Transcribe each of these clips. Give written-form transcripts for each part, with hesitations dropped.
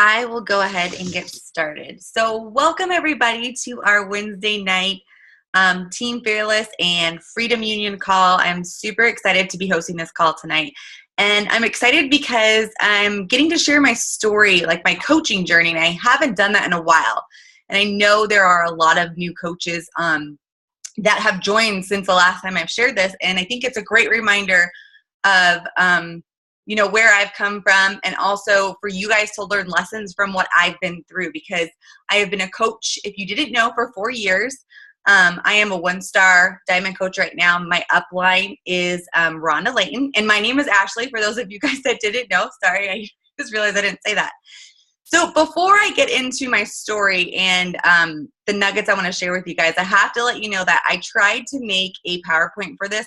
I will go ahead and get started. So welcome everybody to our Wednesday night Team Fearless and Freedom Union call. I'm super excited to be hosting this call tonight. And I'm excited because I'm getting to share my story, like my coaching journey, and I haven't done that in a while. And I know there are a lot of new coaches that have joined since the last time I've shared this. And I think it's a great reminder of where I've come from, and also for you guys to learn lessons from what I've been through, because I have been a coach, if you didn't know, for 4 years. I am a one-star diamond coach right now. My upline is Rhonda Layton, and my name is Ashley, for those of you guys that didn't know. Sorry, I just realized I didn't say that. So before I get into my story and the nuggets I want to share with you guys, I have to let you know that I tried to make a PowerPoint for this,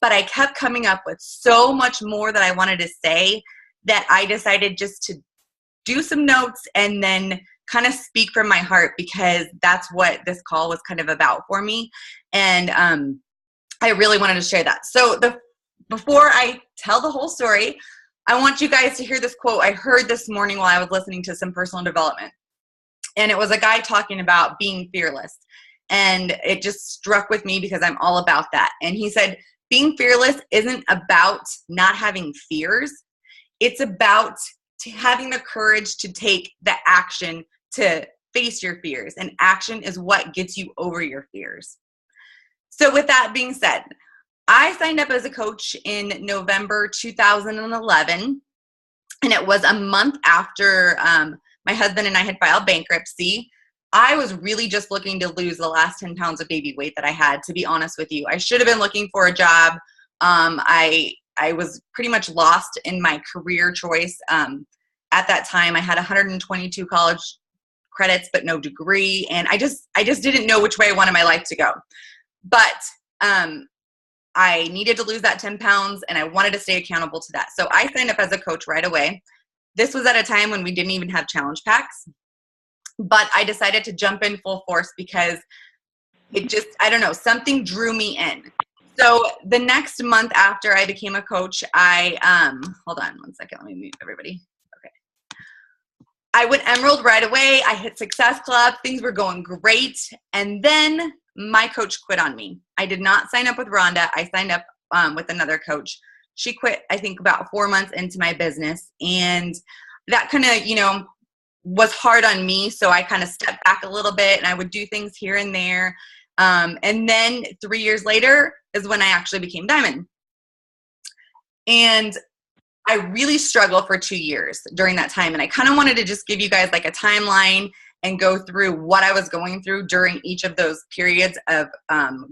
but I kept coming up with so much more that I wanted to say that I decided just to do some notes and then kind of speak from my heart, because that's what this call was kind of about for me. And I really wanted to share that. So before I tell the whole story, I want you guys to hear this quote I heard this morning while I was listening to some personal development. And it was a guy talking about being fearless. And it just struck with me because I'm all about that. And he said, being fearless isn't about not having fears. It's about having the courage to take the action to face your fears. And action is what gets you over your fears. So with that being said, I signed up as a coach in November 2011. And it was a month after my husband and I had filed bankruptcy. I was really just looking to lose the last 10 pounds of baby weight that I had, to be honest with you. I should have been looking for a job. I was pretty much lost in my career choice. At that time, I had 122 college credits, but no degree. And I just didn't know which way I wanted my life to go. But I needed to lose that 10 pounds, and I wanted to stay accountable to that. So I signed up as a coach right away. This was at a time when we didn't even have challenge packs. But I decided to jump in full force because it just, I don't know, something drew me in. So the next month after I became a coach, I, hold on one second, let me mute everybody. Okay. I went Emerald right away. I hit Success Club. Things were going great. And then my coach quit on me. I did not sign up with Rhonda. I signed up with another coach. She quit, I think, about 4 months into my business. And that kind of, was hard on me. So I kind of stepped back a little bit, and I would do things here and there. And then 3 years later is when I actually became Diamond. And I really struggled for 2 years during that time. And I kind of wanted to just give you guys like a timeline and go through what I was going through during each of those periods of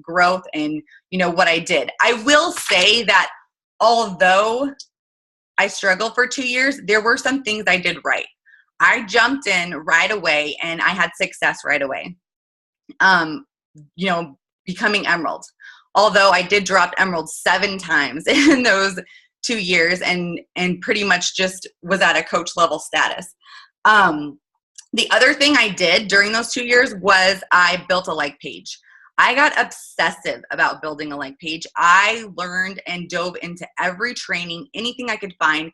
growth and, what I did. I will say that although I struggled for 2 years, there were some things I did right. I jumped in right away and I had success right away, becoming Emerald. Although I did drop Emerald 7 times in those 2 years and pretty much just was at a coach level status. The other thing I did during those 2 years was I built a like page. I got obsessive about building a like page. I learned and dove into every training, anything I could find.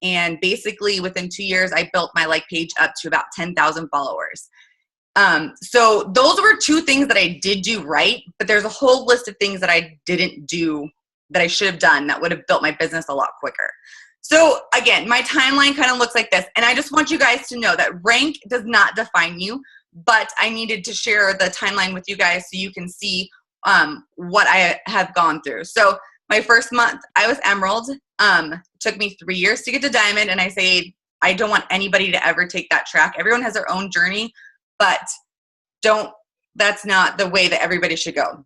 And basically within 2 years, I built my like page up to about 10,000 followers. So those were 2 things that I did do right, but there's a whole list of things that I didn't do that I should have done that would have built my business a lot quicker. So again, my timeline kind of looks like this. And I just want you guys to know that rank does not define you, but I needed to share the timeline with you guys so you can see what I have gone through. So my first month, I was Emerald. Took me 3 years to get to Diamond, and I say I don't want anybody to ever take that track. Everyone has their own journey, but that's not the way that everybody should go.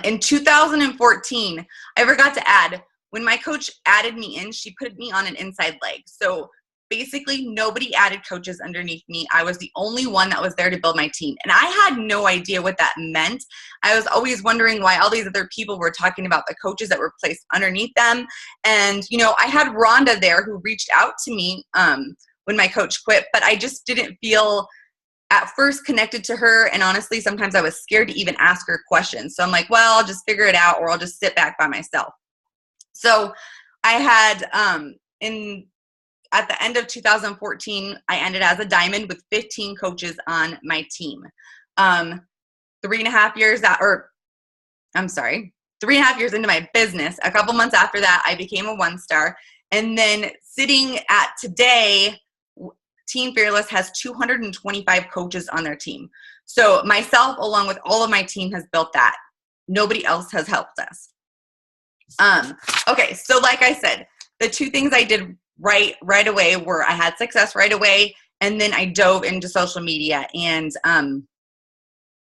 In 2014, I forgot to add, when my coach added me in, she put me on an inside leg. So basically nobody added coaches underneath me. I was the only one that was there to build my team. And I had no idea what that meant. I was always wondering why all these other people were talking about the coaches that were placed underneath them. And, I had Rhonda there who reached out to me when my coach quit, but I just didn't feel at first connected to her. And honestly, sometimes I was scared to even ask her questions. So I'm like, well, I'll just figure it out, or I'll just sit back by myself. So I had, in at the end of 2014, I ended as a diamond with 15 coaches on my team. 3.5 years into my business, a couple months after that, I became a 1-star. And then sitting at today, Team Fearless has 225 coaches on their team. So myself, along with all of my team, has built that. Nobody else has helped us. Okay, so like I said, the two things I did right away were I had success right away, and then I dove into social media and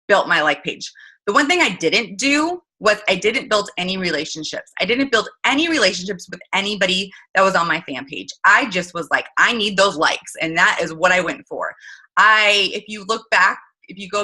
built my like page. The one thing I didn't do was I didn't build any relationships. I didn't build any relationships with anybody that was on my fan page. I just was like, I need those likes, and that is what I went for. If you go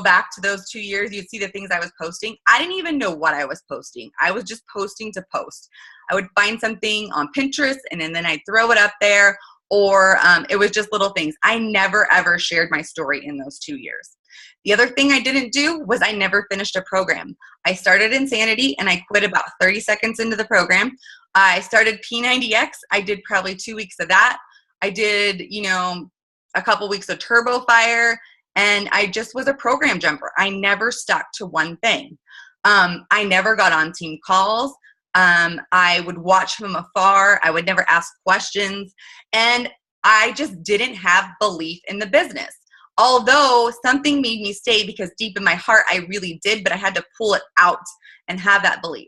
back to those 2 years, you'd see the things I was posting. I didn't even know what I was posting. I was just posting to post. I would find something on Pinterest, and then I'd throw it up there, or it was just little things. I never, ever shared my story in those 2 years. The other thing I didn't do was I never finished a program. I started Insanity, and I quit about 30 seconds into the program. I started P90X. I did probably 2 weeks of that. I did, a couple weeks of Turbo Fire, and I just was a program jumper. I never stuck to one thing. I never got on team calls. I would watch from afar. I would never ask questions. And I just didn't have belief in the business. Although something made me stay, because deep in my heart, I really did, but I had to pull it out and have that belief.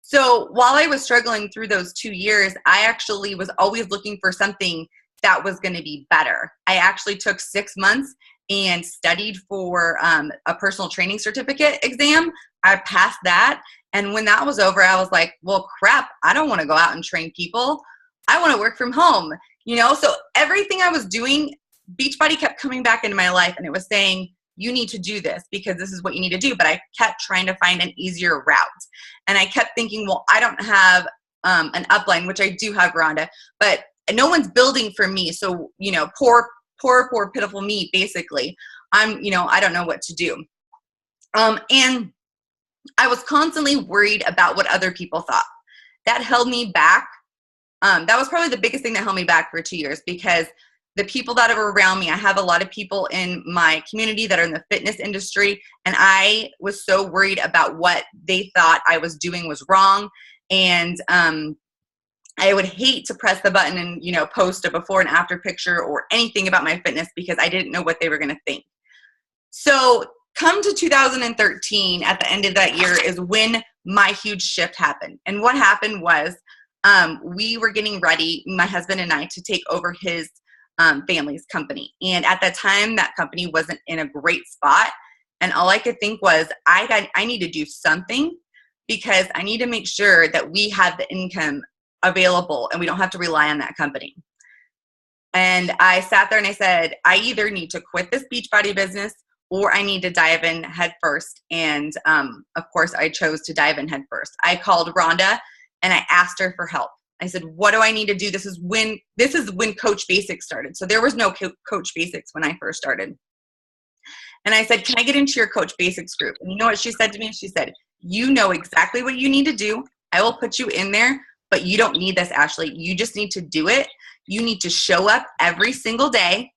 So while I was struggling through those 2 years, I actually was always looking for something that was going to be better. I actually took 6 months and studied for a personal training certificate exam. I passed that. And when that was over, I was like, well, crap, I don't want to go out and train people. I want to work from home. So everything I was doing, Beachbody kept coming back into my life, and it was saying, you need to do this because this is what you need to do. But I kept trying to find an easier route. And I kept thinking, well, I don't have an upline, which I do have, Rhonda, but no one's building for me. So, poor, pitiful me, basically. I don't know what to do. And I was constantly worried about what other people thought. That held me back. That was probably the biggest thing that held me back for 2 years, because the people that are around me, I have a lot of people in my community that are in the fitness industry, and I was so worried about what they thought I was doing was wrong. And I would hate to press the button and, post a before and after picture or anything about my fitness, because I didn't know what they were going to think. So come to 2013, at the end of that year, is when my huge shift happened. And what happened was we were getting ready, my husband and I, to take over his family's company. And at that time, that company wasn't in a great spot. And all I could think was, I need to do something, because I need to make sure that we have the income available and we don't have to rely on that company. And I sat there and I said, I either need to quit this Beachbody business, or I need to dive in head first. And of course, I chose to dive in head first. I called Rhonda and I asked her for help. I said, what do I need to do? This is when Coach Basics started. So there was no Coach Basics when I first started. And I said, can I get into your Coach Basics group? And you know what she said to me? She said, you know exactly what you need to do. I will put you in there, but you don't need this, Ashley. You just need to do it. You need to show up every single day.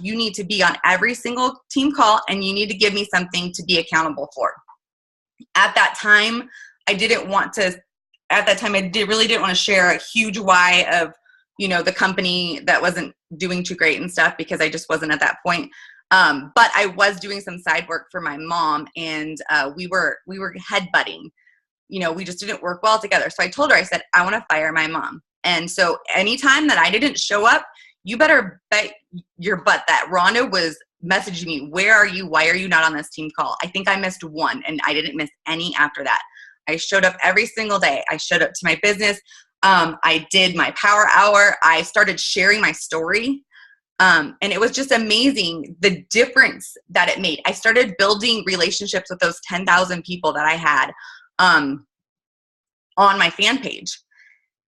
You need to be on every single team call, and you need to give me something to be accountable for. At that time, I really didn't want to share a huge why of, the company that wasn't doing too great and stuff, because I just wasn't at that point. But I was doing some side work for my mom, and we were headbutting. We just didn't work well together. So I told her, I said, I want to fire my mom. And so anytime that I didn't show up, you better bet your butt that Rhonda was messaging me, where are you? Why are you not on this team call? I think I missed one, and I didn't miss any after that. I showed up every single day. I showed up to my business. I did my power hour. I started sharing my story. And it was just amazing, the difference that it made. I started building relationships with those 10,000 people that I had on my fan page.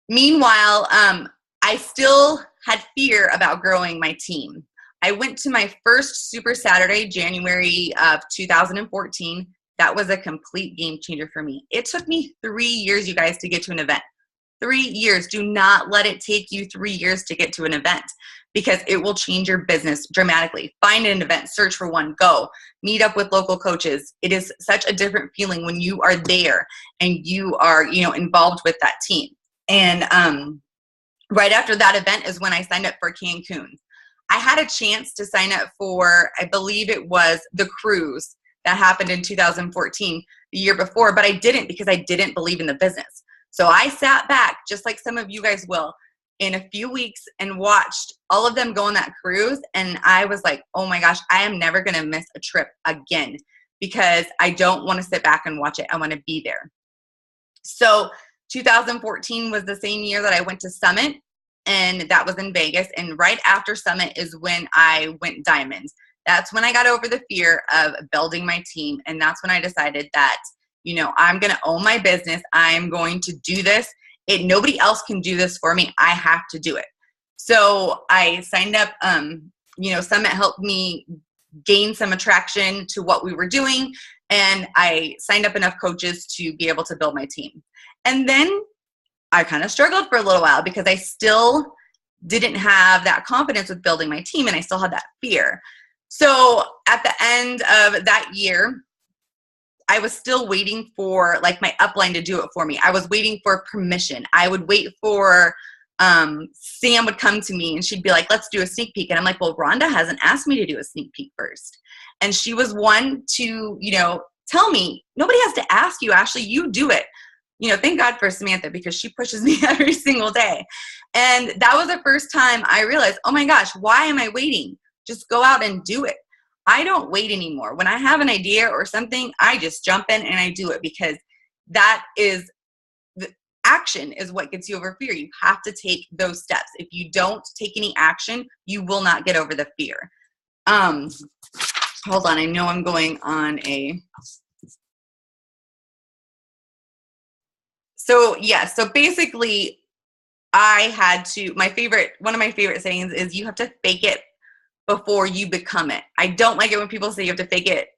Meanwhile, I still had fear about growing my team. I went to my first Super Saturday, January of 2014. That was a complete game changer for me. It took me 3 years, you guys, to get to an event. 3 years. Do not let it take you 3 years to get to an event, because it will change your business dramatically. Find an event, search for one, go. Meet up with local coaches. It is such a different feeling when you are there and you are, involved with that team. And right after that event is when I signed up for Cancun. I had a chance to sign up for, I believe it was the cruise that happened in 2014, the year before, but I didn't, because I didn't believe in the business. So I sat back, just like some of you guys will, in a few weeks and watched all of them go on that cruise. And I was like, oh my gosh, I am never going to miss a trip again, because I don't want to sit back and watch it. I want to be there. So 2014 was the same year that I went to Summit, and that was in Vegas. And right after Summit is when I went diamonds. That's when I got over the fear of building my team. And that's when I decided that, I'm going to own my business. I'm going to do this. Nobody else can do this for me. I have to do it. So I signed up. Summit helped me gain some attraction to what we were doing. And I signed up enough coaches to be able to build my team. And then I kind of struggled for a little while, because I still didn't have that confidence with building my team, and I still had that fear. So at the end of that year, I was still waiting for my upline to do it for me. I was waiting for permission. I would wait for Sam would come to me and she'd be like, let's do a sneak peek. And I'm like, well, Rhonda hasn't asked me to do a sneak peek first. And she was one to, tell me, nobody has to ask you, Ashley, you do it. Thank God for Samantha, because she pushes me every single day. And that was the first time I realized, oh my gosh, why am I waiting? Just go out and do it. I don't wait anymore. When I have an idea or something, I just jump in and I do it, because that is the action is what gets you over fear. You have to take those steps. If you don't take any action, you will not get over the fear. Hold on. I know I'm going on a. So basically I had to, one of my favorite sayings is, you have to fake it before you become it. I don't like it when people say you have to fake it,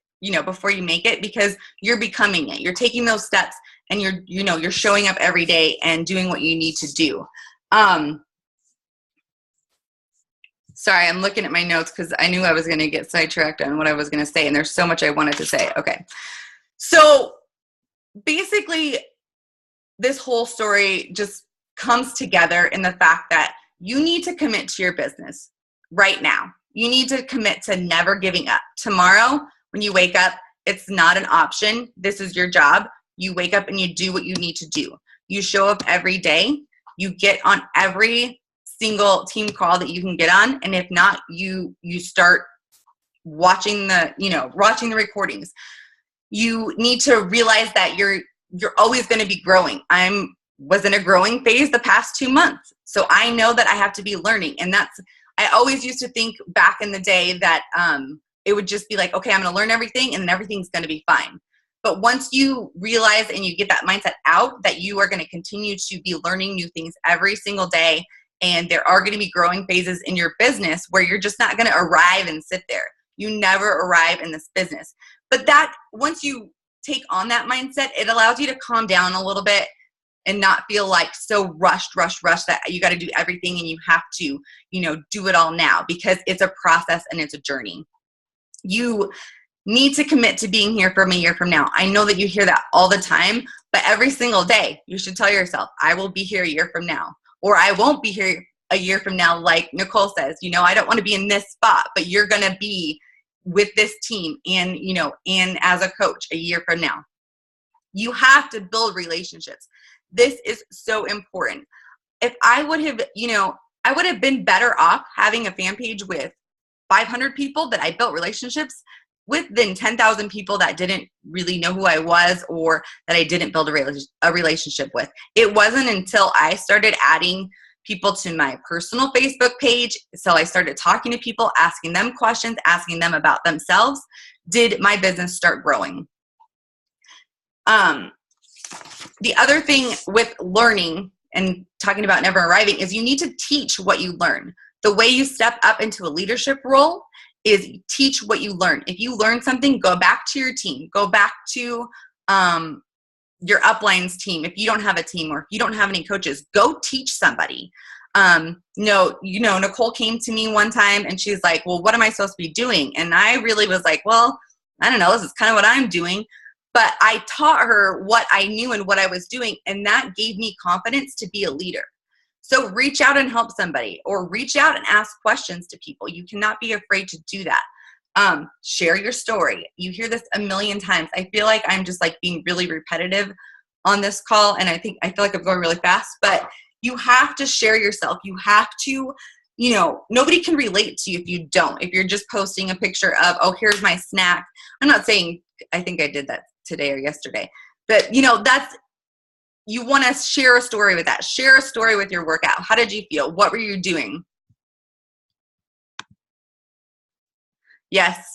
before you make it, because you're becoming it. You're taking those steps, and you're showing up every day and doing what you need to do. Sorry, I'm looking at my notes because I knew I was going to get sidetracked on what I was going to say, and there's so much I wanted to say. Okay. So basically, this whole story just comes together in the fact that you need to commit to your business right now. You need to commit to never giving up. Tomorrow, when you wake up, it's not an option. This is your job. You wake up and you do what you need to do. You show up every day. You get on every single team call that you can get on. And if not, you start watching watching the recordings. You need to realize that you're always going to be growing. Was in a growing phase the past 2 months. So I know that I have to be learning. And I always used to think back in the day that it would just be like, okay, I'm going to learn everything and then everything's going to be fine. But once you realize and you get that mindset out that you are going to continue to be learning new things every single day, and there are going to be growing phases in your business where you're just not going to arrive and sit there. You never arrive in this business. But that once you take on that mindset, it allows you to calm down a little bit and not feel like so rushed that you got to do everything and you have to, do it all now, because it's a process and it's a journey. You need to commit to being here from a year from now. I know that you hear that all the time, but every single day you should tell yourself, I will be here a year from now, or I won't be here a year from now. Like Nicole says, I don't want to be in this spot, but you're going to be with this team and, and as a coach a year from now. You have to build relationships. This is so important. If I would have, I would have been better off having a fan page with 500 people that I built relationships with than 10,000 people that didn't really know who I was or that I didn't build a relationship with. It wasn't until I started adding people to my personal Facebook page, so I started talking to people, asking them questions, asking them about themselves, did my business start growing. The other thing with learning and talking about never arriving is you need to teach what you learn. The way you step up into a leadership role is teach what you learn. If you learn something, go back to your team. Go back to your uplines team. If you don't have a team or if you don't have any coaches, go teach somebody. Nicole came to me one time and she's like, well, what am I supposed to be doing? And I really was like, well, I don't know, this is kind of what I'm doing. But I taught her what I knew and what I was doing, and that gave me confidence to be a leader. So reach out and help somebody, or reach out and ask questions to people. You cannot be afraid to do that. Share your story. You hear this a million times. I feel like I'm just like being really repetitive on this call, and I feel like I'm going really fast, but you have to share yourself. You have to, nobody can relate to you if you don't. If you're just posting a picture of, oh, here's my snack. I'm not saying, I think I did that today or yesterday, but you want to share a story with that. Share a story with your workout. How did you feel? What were you doing? Yes,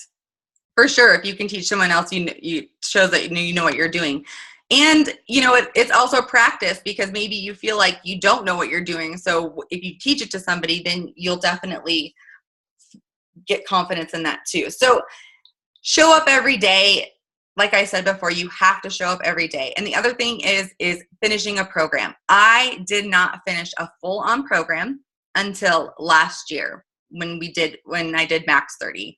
for sure. If you can teach someone else, you shows that you know what you're doing. And, it's also practice, because maybe you feel like you don't know what you're doing. So if you teach it to somebody, then you'll definitely get confidence in that too. So show up every day. Like I said before, you have to show up every day. And the other thing is finishing a program. I did not finish a full-on program until last year when I did Max 30.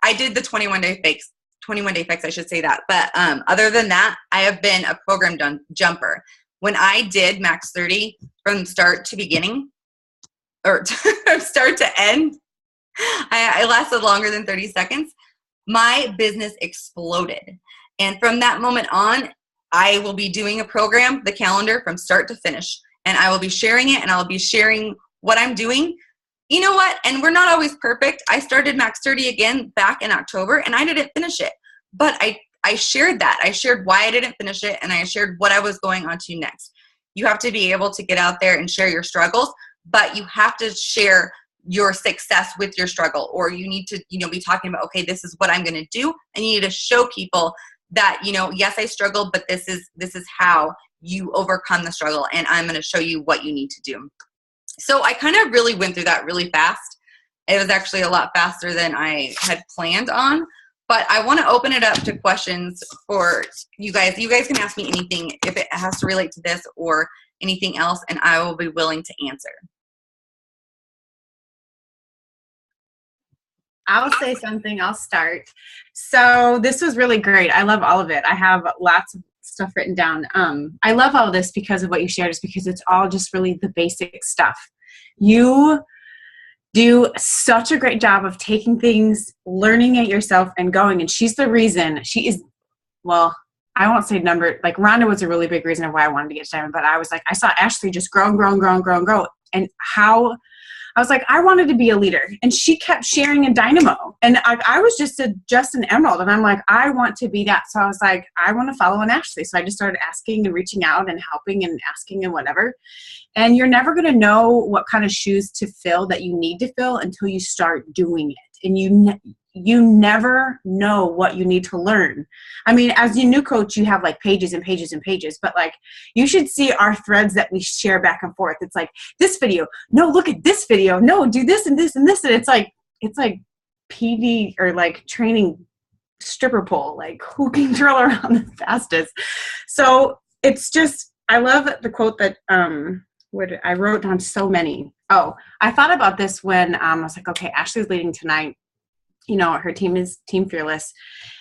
I did the 21-day fix, I should say that. But other than that, I have been a program jumper. When I did Max 30 from start to beginning, or start to end, I lasted longer than 30 seconds. My business exploded. And from that moment on, I will be doing a program, the calendar, from start to finish. And I will be sharing it, and I'll be sharing what I'm doing. You know what? And we're not always perfect. I started Max 30 again back in October, and I didn't finish it. But I shared that. I shared why I didn't finish it, and I shared what I was going on to next. You have to be able to get out there and share your struggles, but you have to share your success with your struggle, or you need to, be talking about, okay, this is what I'm going to do. And you need to show people that, yes, I struggled, but this is how you overcome the struggle. And I'm going to show you what you need to do. So I kind of really went through that really fast. It was actually a lot faster than I had planned on, but I want to open it up to questions for you guys. You guys can ask me anything if it has to relate to this or anything else, and I will be willing to answer. I'll say something. I'll start. So this was really great. I love all of it. I have lots of stuff written down. I love all this because of what you shared, is because it's all just really the basic stuff. You do such a great job of taking things, learning it yourself, and going. And she's the reason. She is, well, I won't say number. Like Rhonda was a really big reason of why I wanted to get to Diamond. But I was like, I saw Ashley just grow and grow and grow and grow and grow. And how I was like, I wanted to be a leader. And she kept sharing a dynamo. And I was just an emerald. And I'm like, I want to be that. So I was like, I want to follow an Ashley. So I just started asking and reaching out and helping and asking and whatever. And you're never going to know what kind of shoes to fill that you need to fill until you start doing it. And you never know what you need to learn. I mean, as a new coach, you have like pages and pages and pages, but like you should see our threads that we share back and forth. It's like this video, no, look at this video, no, do this and this and this. And it's like PD or like training stripper pole, like who can drill around the fastest. So it's just, I love the quote that I wrote down so many. Oh, I thought about this when I was like, okay, Ashley's leading tonight. Her team is Team Fearless.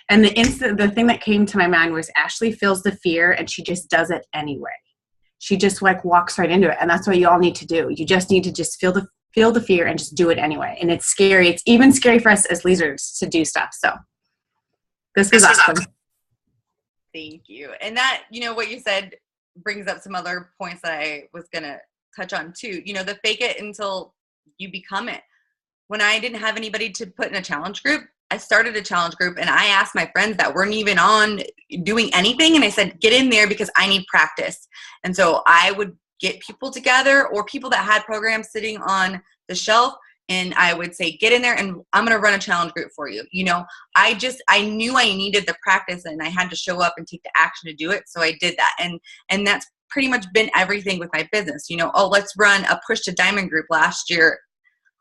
And the thing that came to my mind was Ashley feels the fear and she just does it anyway. She just like walks right into it. And that's what you all need to do. You just need to just feel the fear and just do it anyway. And it's scary. It's even scary for us as leaders to do stuff. So this was awesome. Thank you. And that, what you said brings up some other points that I was going to touch on too. The fake it until you become it. When I didn't have anybody to put in a challenge group, I started a challenge group and I asked my friends that weren't even on doing anything. And I said, get in there because I need practice. And so I would get people together or people that had programs sitting on the shelf. And I would say, get in there and I'm going to run a challenge group for you. I knew I needed the practice and I had to show up and take the action to do it. So I did that. And that's pretty much been everything with my business. Let's run a push to diamond group last year.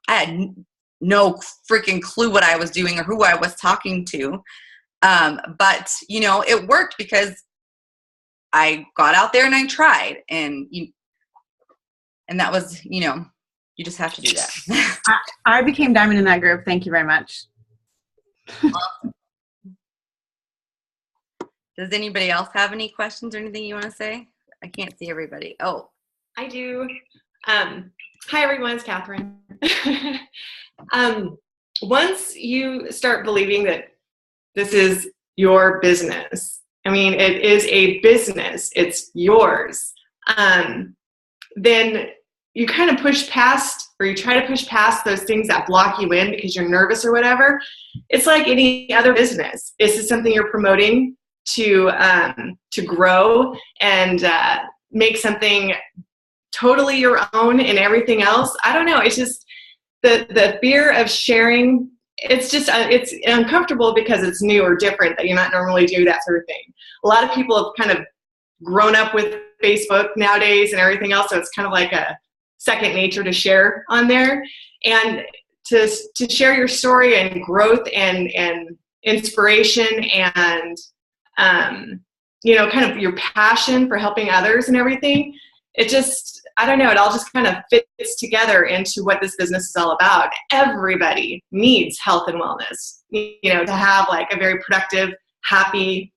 I had no freaking clue what I was doing or who I was talking to. But it worked because I got out there and I tried, and that was, you just have to do that. I became diamond in that group. Thank you very much. Does anybody else have any questions or anything you want to say? I can't see everybody. Oh, I do. Hi, everyone. It's Catherine. Once you start believing that this is your business, I mean, it is a business, it's yours, then you kind of push past, or you try to push past those things that block you in because you're nervous or whatever. It's like any other business. This is something you're promoting to grow and make something totally your own, and everything else, I don't know, it's just the fear of sharing. It's just it's uncomfortable because it's new or different, that you not normally do that sort of thing. A lot of people have kind of grown up with Facebook nowadays and everything else, so it's kind of like a second nature to share on there, and to share your story and growth and inspiration and kind of your passion for helping others and everything. It just, I don't know, it all just kind of fits together into what this business is all about. Everybody needs health and wellness, to have like a very productive, happy,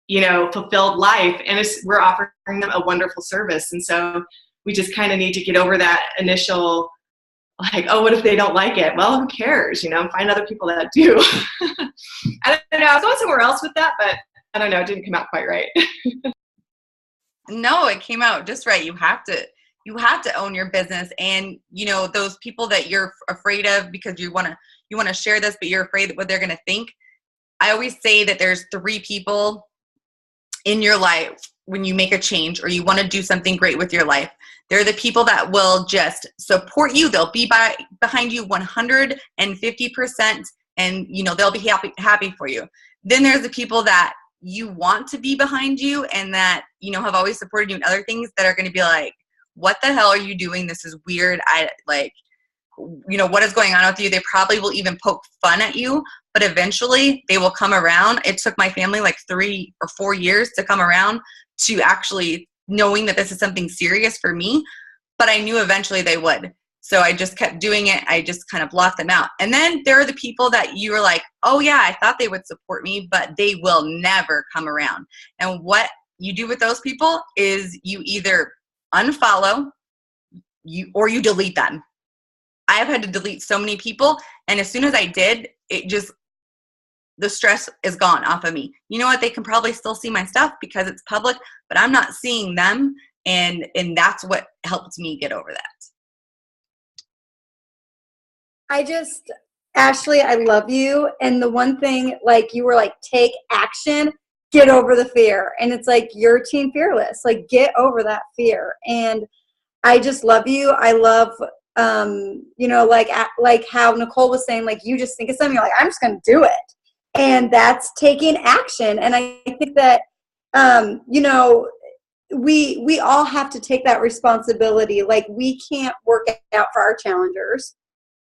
fulfilled life. And we're offering them a wonderful service. And so we just kind of need to get over that initial, like, oh, what if they don't like it? Well, who cares? Find other people that do. I don't know. I was going somewhere else with that, but I don't know. It didn't come out quite right. No, it came out just right. You have to own your business, and those people that you're afraid of because you want to share this, but you're afraid of what they're going to think. I always say that there's 3 people in your life when you make a change or you want to do something great with your life. They're the people that will just support you. They'll be behind you 150%, and they'll be happy for you. Then there's the people that you want to be behind you and that have always supported you in other things, that are going to be like, what the hell are you doing? This is weird. What is going on with you? They probably will even poke fun at you, but eventually they will come around. It took my family like 3 or 4 years to come around to actually knowing that this is something serious for me, but I knew eventually they would. So I just kept doing it. I just kind of blocked them out. And then there are the people that you were like, oh yeah, I thought they would support me, but they will never come around. And what you do with those people is you either unfollow or you delete them. I have had to delete so many people, and as soon as I did, the stress is gone off of me. You know what? They can probably still see my stuff because it's public, but I'm not seeing them, and that's what helped me get over that. Ashley, I love you. And the one thing, like, you were like, take action, get over the fear. And it's like, you're Team Fearless. Like, get over that fear. And I just love you. I love, like how Nicole was saying, like, you just think of something, you're like, I'm just going to do it. And that's taking action. And I think that, we all have to take that responsibility. Like, we can't work out for our challengers.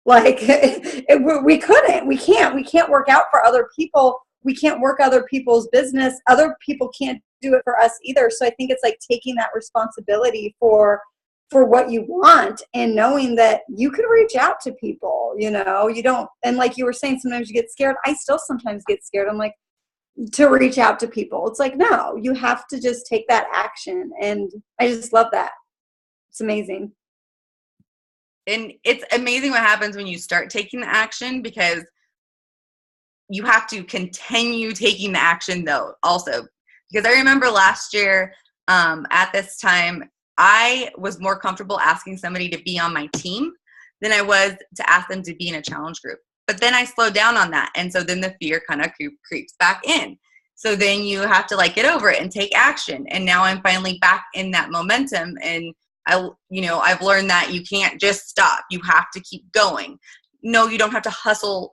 Like, we can't work out for other people. We can't work other people's business. Other people can't do it for us either. So I think it's like taking that responsibility for what you want, and knowing that you can reach out to people, you don't, and like you were saying, sometimes you get scared. I still sometimes get scared. I'm like, to reach out to people. It's like, no, you have to just take that action. And I just love that. It's amazing. And it's amazing what happens when you start taking the action, because you have to continue taking the action though also. Because I remember last year at this time, I was more comfortable asking somebody to be on my team than I was to ask them to be in a challenge group. But then I slowed down on that. And so then the fear kind of creeps back in. So then you have to like get over it and take action. And now I'm finally back in that momentum. And I've learned that you can't just stop. You have to keep going. No, you don't have to hustle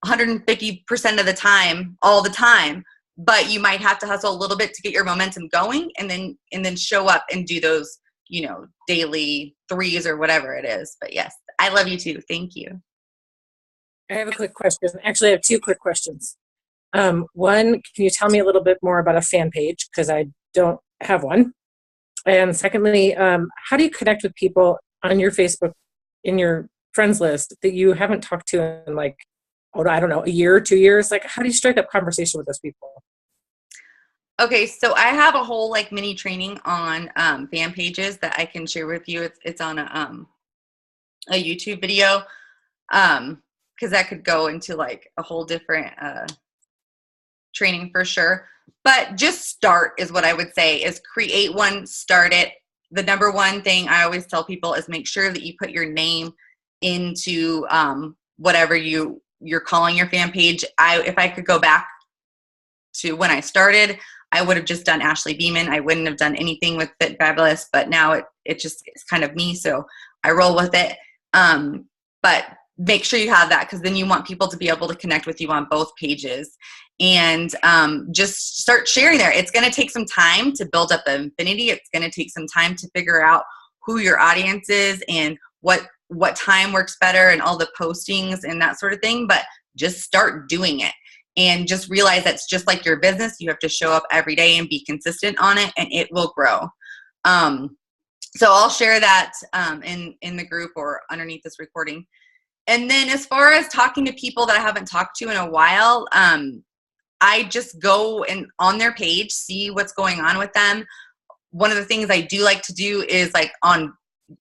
150% of the time, all the time, but you might have to hustle a little bit to get your momentum going, and then show up and do those, daily 3s or whatever it is. But yes, I love you too. Thank you. I have a quick question. Actually, I have 2 quick questions. One, can you tell me a little bit more about a fan page? Because I don't have one. And secondly, how do you connect with people on your Facebook, in your friends list that you haven't talked to in like, oh, I don't know, a year, 2 years? Like, how do you strike up conversation with those people? Okay, so I have a whole like mini training on fan pages that I can share with you. It's on a YouTube video, because that could go into like a whole different training for sure. But just start is what I would say, is create one, start it. The number one thing I always tell people is make sure that you put your name into whatever you're calling your fan page. If I could go back to when I started, I would have just done Ashley Beeman. I wouldn't have done anything with Fit Fabulous, but now it's kind of me, so I roll with it. But make sure you have that, because then you want people to be able to connect with you on both pages. And just start sharing there. It's going to take some time to build up the affinity. It's going to take some time to figure out who your audience is and what time works better and all the postings and that sort of thing. But just start doing it, and just realize that's just like your business. You have to show up every day and be consistent on it, and it will grow. So I'll share that in the group or underneath this recording. And then as far as talking to people that I haven't talked to in a while, I just go and on their page, see what's going on with them. One of the things I do like to do is like on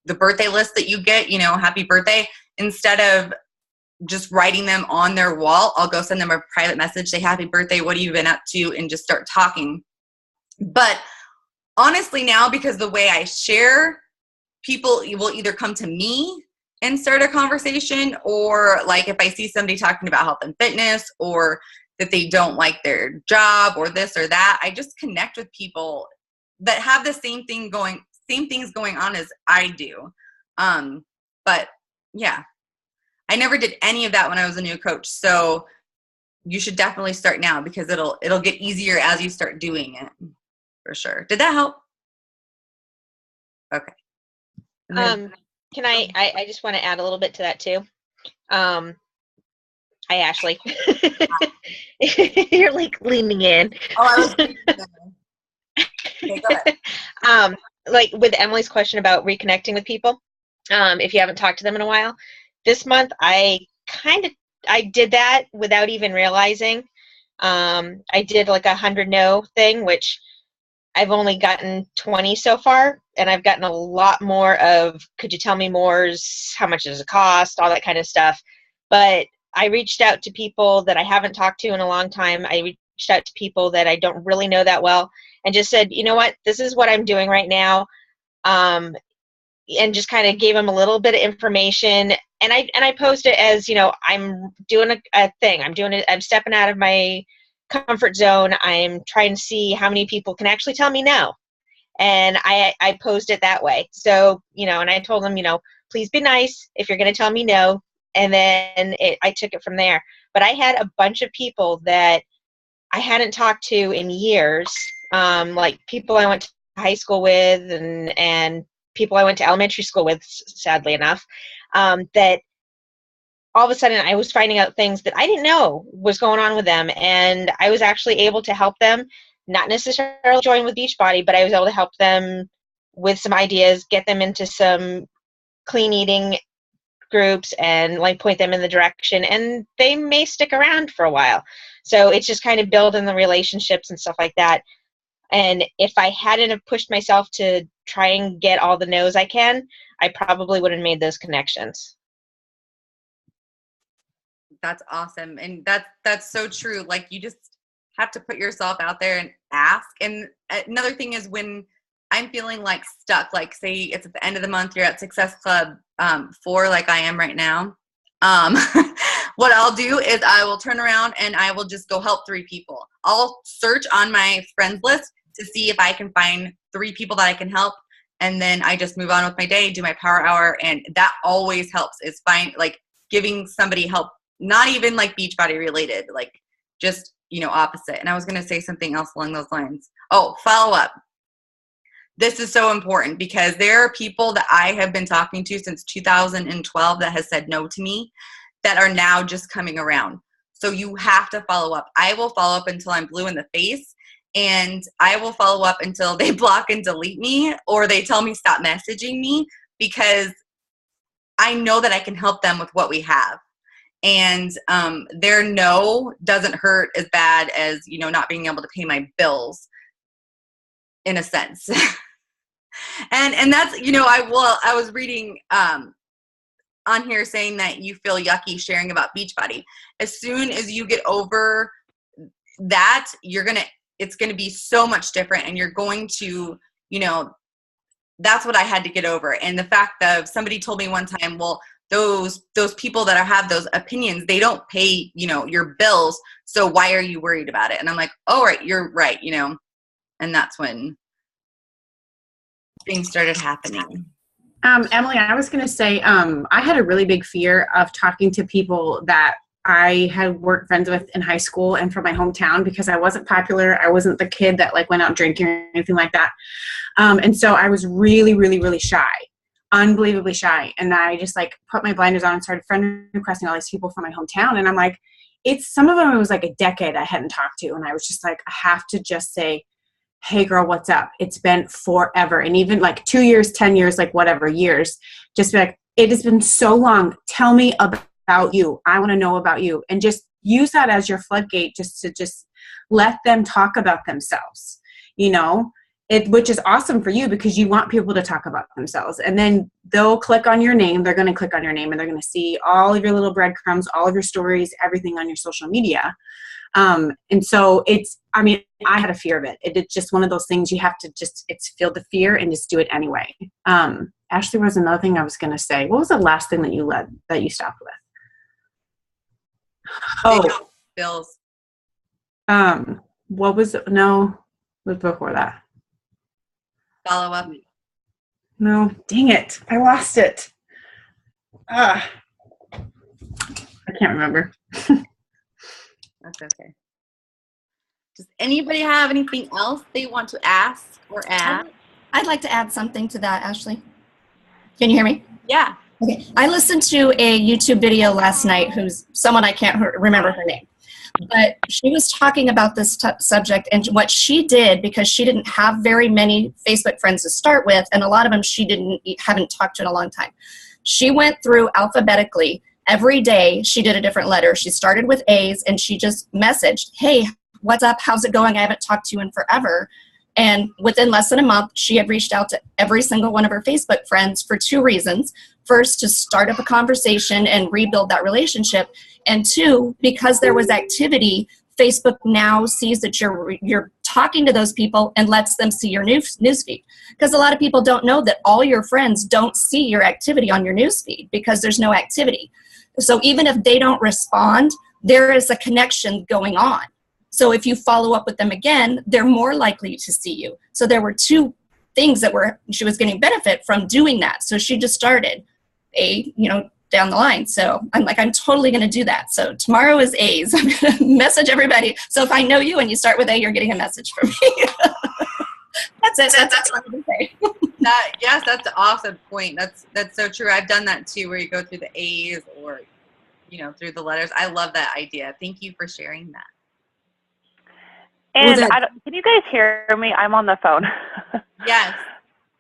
the birthday list that you get, happy birthday, instead of just writing them on their wall, I'll go send them a private message, say happy birthday, what have you been up to, and just start talking. But honestly now, because the way I share, people will either come to me and start a conversation, or like if I see somebody talking about health and fitness, or that they don't like their job or this or that, I just connect with people that have the same things going on as I do. But yeah, I never did any of that when I was a new coach. So you should definitely start now, because it'll get easier as you start doing it, for sure. Did that help? Okay. Can I just want to add a little bit to that too. Hi, Ashley. You're like leaning in. Oh, I was okay, go ahead. Like with Emily's question about reconnecting with people, if you haven't talked to them in a while, this month I did that without even realizing. I did like 100 no thing, which I've only gotten 20 so far, and I've gotten a lot more of, could you tell me more, how much does it cost, all that kind of stuff. But I reached out to people that I haven't talked to in a long time. I reached out to people that I don't really know that well, and just said, you know what, this is what I'm doing right now. And just kind of gave them a little bit of information. And I post it as, I'm doing a thing. I'm stepping out of my comfort zone. I'm trying to see how many people can actually tell me no. And I post it that way. So, and I told them, please be nice if you're going to tell me no. And then I took it from there. But I had a bunch of people that I hadn't talked to in years, like people I went to high school with and people I went to elementary school with, sadly enough, that all of a sudden I was finding out things that I didn't know was going on with them. And I was actually able to help them, not necessarily join with Beachbody, but I was able to help them with some ideas, get them into some clean eating groups and like point them in the direction, and they may stick around for a while. So it's just kind of building the relationships and stuff like that. And if I hadn't have pushed myself to try and get all the no's I can, I probably would have made those connections. That's awesome. And that's so true. Like, you just have to put yourself out there and ask. And another thing is, when I'm feeling like stuck, like say it's at the end of the month, you're at Success Club 4, like I am right now. What I'll do is I will turn around and I will just go help 3 people. I'll search on my friends list to see if I can find 3 people that I can help. And then I just move on with my day, do my power hour. And that always helps, is giving somebody help, not even like Beachbody related, like just, opposite. And I was going to say something else along those lines. Oh, follow up. This is so important, because there are people that I have been talking to since 2012 that has said no to me, that are now just coming around. So you have to follow up. I will follow up until I'm blue in the face. and I will follow up until they block and delete me, or they tell me stop messaging me, because I know that I can help them with what we have. And their no doesn't hurt as bad as, not being able to pay my bills, in a sense. and that's, I was reading on here saying that you feel yucky sharing about Beachbody. As soon as you get over that, it's gonna be so much different, and you're going to, that's what I had to get over. And the fact that somebody told me one time, well, those people that have those opinions, they don't pay, your bills, so why are you worried about it? And I'm like, oh, right, you're right, and that's when things started happening. Emily, I was going to say, I had a really big fear of talking to people that I had worked friends with in high school and from my hometown, because I wasn't popular. I wasn't the kid that went out drinking or anything like that. And so I was really, really, really shy, unbelievably shy. And I just put my blinders on and started friend requesting all these people from my hometown. And I'm like, some of them, it was a decade I hadn't talked to. And I was just I have to just say, hey girl, what's up? It's been forever. And even 2 years, 10 years, whatever years, just be it has been so long. Tell me about you. I want to know about you. And just use that as your floodgate, just to let them talk about themselves, which is awesome for you, because you want people to talk about themselves. And then they'll click on your name. They're going to click on your name, and they're going to see all of your little breadcrumbs, all of your stories, everything on your social media. And so I had a fear of it. It's just one of those things you have to feel the fear and just do it anyway. Ashley, was another thing I was going to say. What was the last thing that you stopped with? Oh, bills. What was it? No, it was before that. Follow up. No, dang it. I lost it. I can't remember. That's okay. Does anybody have anything else they want to ask or add? I'd like to add something to that, Ashley. Can you hear me? Yeah. Okay. I listened to a YouTube video last night who's someone I can't remember her name. But she was talking about this subject, and what she did, because she didn't have very many Facebook friends to start with, and a lot of them she haven't talked to in a long time. She went through alphabetically. Every day she did a different letter. She started with A's, and she just messaged, hey, what's up? How's it going? I haven't talked to you in forever. And within less than a month, she had reached out to every single one of her Facebook friends for 2 reasons. First, to start up a conversation and rebuild that relationship. And 2, because there was activity, Facebook now sees that you're talking to those people and lets them see your newsfeed. Because a lot of people don't know that all your friends don't see your activity on your newsfeed because there's no activity. So even if they don't respond, there is a connection going on. So if you follow up with them again, they're more likely to see you. So there were 2 things that she was getting benefit from doing that. So she just started down the line. So I'm totally going to do that. So tomorrow is A's. I'm going to message everybody. So if I know you and you start with A, you're getting a message from me. That's it. That's what I'm going to say. Yes, that's an awesome point. That's so true. I've done that too, where you go through the A's or, through the letters. I love that idea. Thank you for sharing that. And can you guys hear me? I'm on the phone. Yes.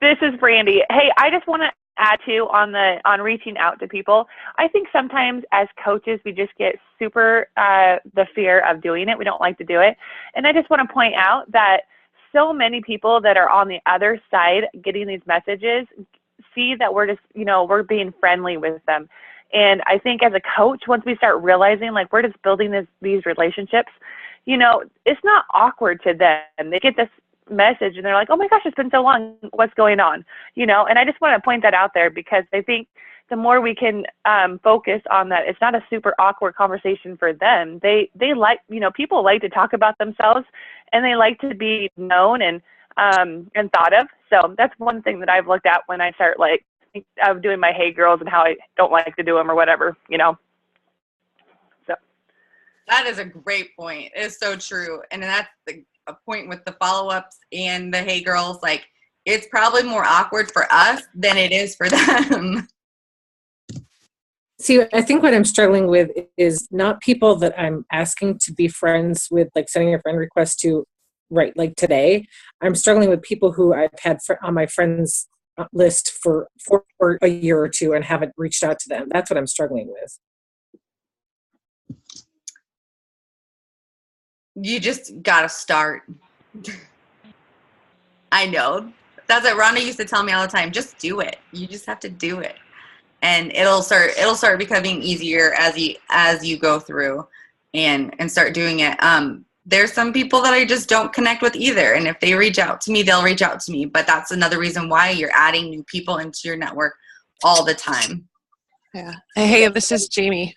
This is Brandy. Hey, I just want to add to on reaching out to people. I think sometimes as coaches, we just get super the fear of doing it. We don't like to do it. And I just want to point out that so many people that are on the other side getting these messages see that we're just, we're being friendly with them. And I think as a coach, once we start realizing we're just building these relationships, it's not awkward to them. They get this message and they're like, oh my gosh, it's been so long. What's going on? And I just want to point that out there, because I think the more we can focus on that, it's not a super awkward conversation for them. They like, people like to talk about themselves, and they like to be known and thought of. So that's one thing that I've looked at when I start I'm doing my hey girls and how I don't like to do them or whatever, So that is a great point. It is so true. And that's a point with the follow-ups and the hey girls. It's probably more awkward for us than it is for them. See, I think what I'm struggling with is not people that I'm asking to be friends with, sending a friend request to, right, like today. I'm struggling with people who I've had on my friends list for a year or two and haven't reached out to them. That's what I'm struggling with. You just gotta start. I know. That's what Rhonda used to tell me all the time. Just do it. You just have to do it. And it'll start becoming easier as you go through and start doing it. There's some people that I just don't connect with either. And if they reach out to me, they'll reach out to me. But that's another reason why you're adding new people into your network all the time. Yeah. Hey, this is Jamie.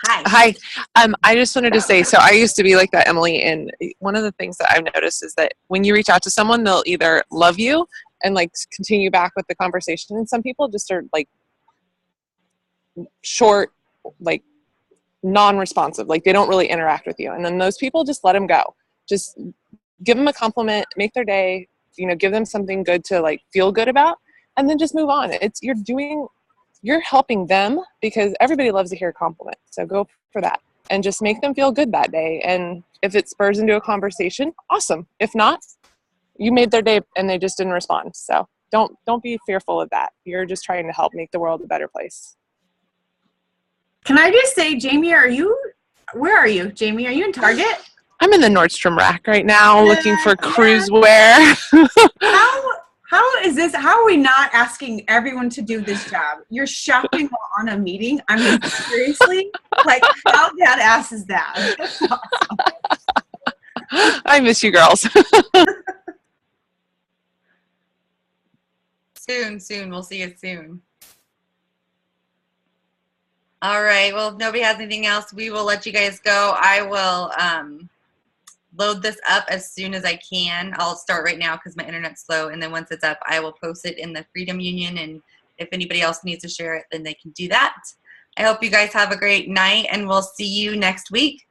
Hi. I just wanted to say, so I used to be like that, Emily, and one of the things that I've noticed is that when you reach out to someone, they'll either love you and like continue back with the conversation, and some people just are like short, like non-responsive, like they don't really interact with you, and then those people, just let them go. Just give them a compliment, make their day, give them something good to like feel good about, and then just move on. You're helping them, because everybody loves to hear a compliment. So go for that and just make them feel good that day. And if it spurs into a conversation, awesome. If not, you made their day and they just didn't respond. So don't be fearful of that. You're just trying to help make the world a better place. Can I just say, Jamie, where are you, Jamie? Are you in Target? I'm in the Nordstrom rack right now looking for cruise wear. How is this? How are we not asking everyone to do this job? You're shopping while on a meeting. I mean, seriously? Like, how badass is that? That's awesome. I miss you girls. Soon. We'll see you soon. All right. Well, if nobody has anything else, we will let you guys go. I will load this up as soon as I can. I'll start right now because my internet's slow, and then once it's up, I will post it in the Freedom Union, and if anybody else needs to share it, then they can do that. I hope you guys have a great night, and we'll see you next week.